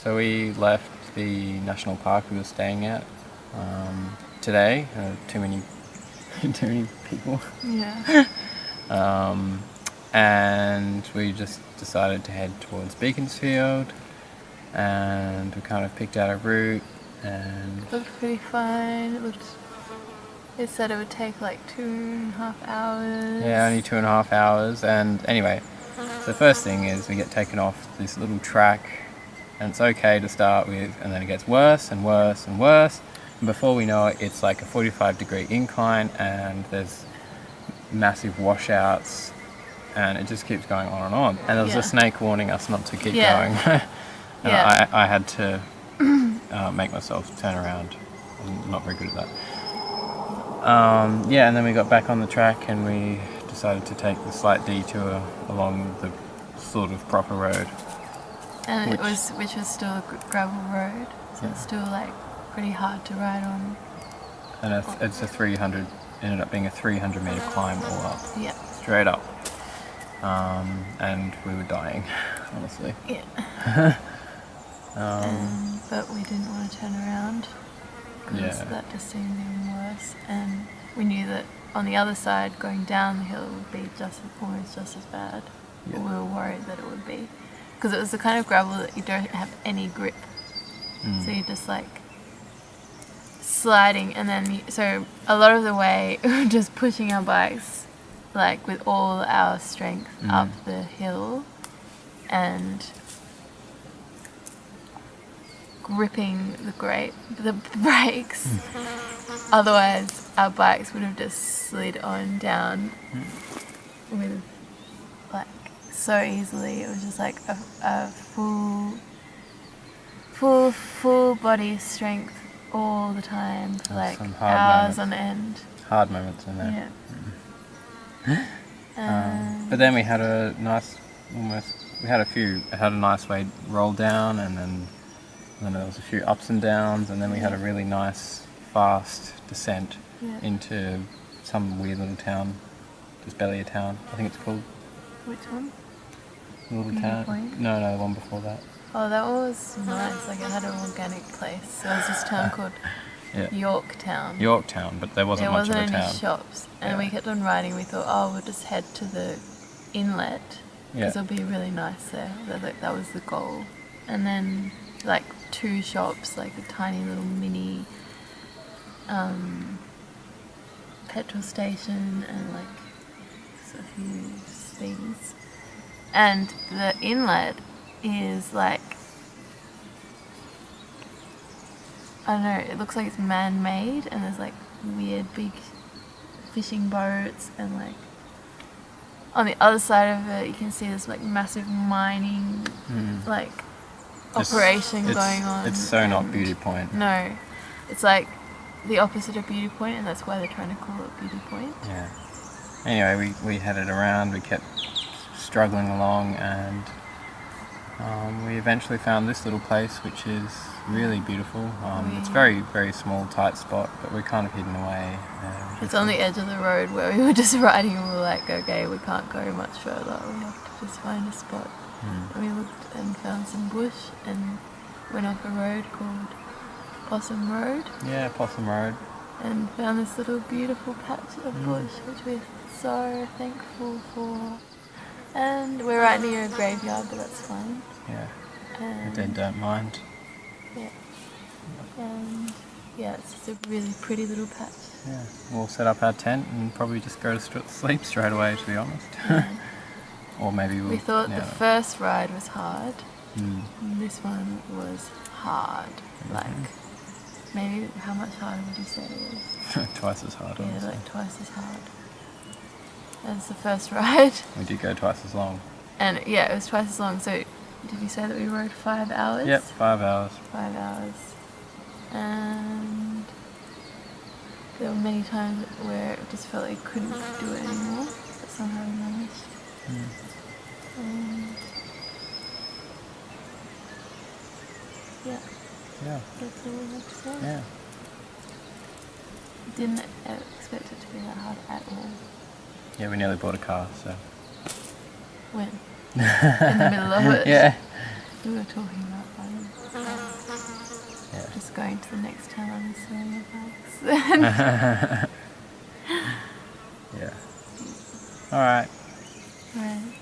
So we left the national park we were staying at today. Too many people. Yeah. And we just decided to head towards Beaconsfield, and we kind of picked out a route, and It looked pretty fun. It said it would take like 2.5 hours. yeah, only 2.5 hours. And anyway, so the first thing is we get taken off this little track, and it's okay to start with, and then it gets worse and worse and worse. And before we know it, it's like a 45-degree incline, and there's massive washouts, and it just keeps going on and on. And there was a snake warning us not to keep going. And I had to make myself turn around. I'm not very good at that. And then we got back on the track, and we decided to take the slight detour along the sort of proper road. And which was still a gravel road, so it's still like pretty hard to ride on. And it's ended up being a 300-meter climb all up. Yeah. Straight up. And we were dying, honestly. Yeah. But we didn't want to turn around because that just seemed even worse. And we knew that on the other side, going down the hill would be almost just as bad. Yeah. We were worried that it would be. Because it was the kind of gravel that you don't have any grip. So you're just like sliding, and then so a lot of the way we were just pushing our bikes like with all our strength up the hill and gripping the brakes. Otherwise our bikes would have just slid on down with like so easily. It was just like a full body strength all the time for like hours on end. Hard moments in there. Yeah. But then we had a nice way roll down, and then there was a few ups and downs, and then we had a really nice fast descent into some weird little town, just barely a town, I think it's called. Which one? The little town? Point? No, the one before that. Oh, that was nice. Like it had an organic place. There was this town called Yorktown, but there wasn't much of a town. There wasn't any shops, and we kept on riding. We thought, we'll just head to the inlet because it'll be really nice there. That was the goal. And then like 2 shops, like a tiny little mini petrol station, and like a few things. And the inlet is like, I don't know, it looks like it's man-made, and there's like weird big fishing boats, and like on the other side of it you can see this like massive mining like operation going on. It's so not Beauty Point. No, it's like the opposite of Beauty Point, and that's why they're trying to call it Beauty Point. Yeah. Anyway, we headed around, we kept struggling along, and we eventually found this little place, which is really beautiful. It's very, very small, tight spot, but we're kind of hidden away. It's on the edge of the road where we were just riding, and we were like, okay, we can't go much further. We have to just find a spot. And we looked and found some bush and went off a road called Possum Road. Yeah, Possum Road. And found this little beautiful patch of bush, which we're so thankful for. And we're right near a graveyard, but that's fine. Yeah. And the dead don't mind. Yeah. And it's just a really pretty little patch. Yeah. We'll set up our tent and probably just go to sleep straight away, to be honest. Or maybe we thought the first ride was hard. And this one was hard. Like, maybe how much harder would you say it was? Twice as hard. Yeah, like twice as hard as the first ride. We did go twice as long. And it was twice as long. So did you say that we rode 5 hours? Yep, 5 hours. 5 hours. And there were many times where it just felt like we couldn't do it anymore, but somehow we managed. That's all we have to say. Yeah. Didn't expect it to be that hard at all. Yeah, we nearly bought a car, so. When? In the middle of it? Yeah. We were talking about that. just going to the next town and selling your bags. Yeah. All right. Right.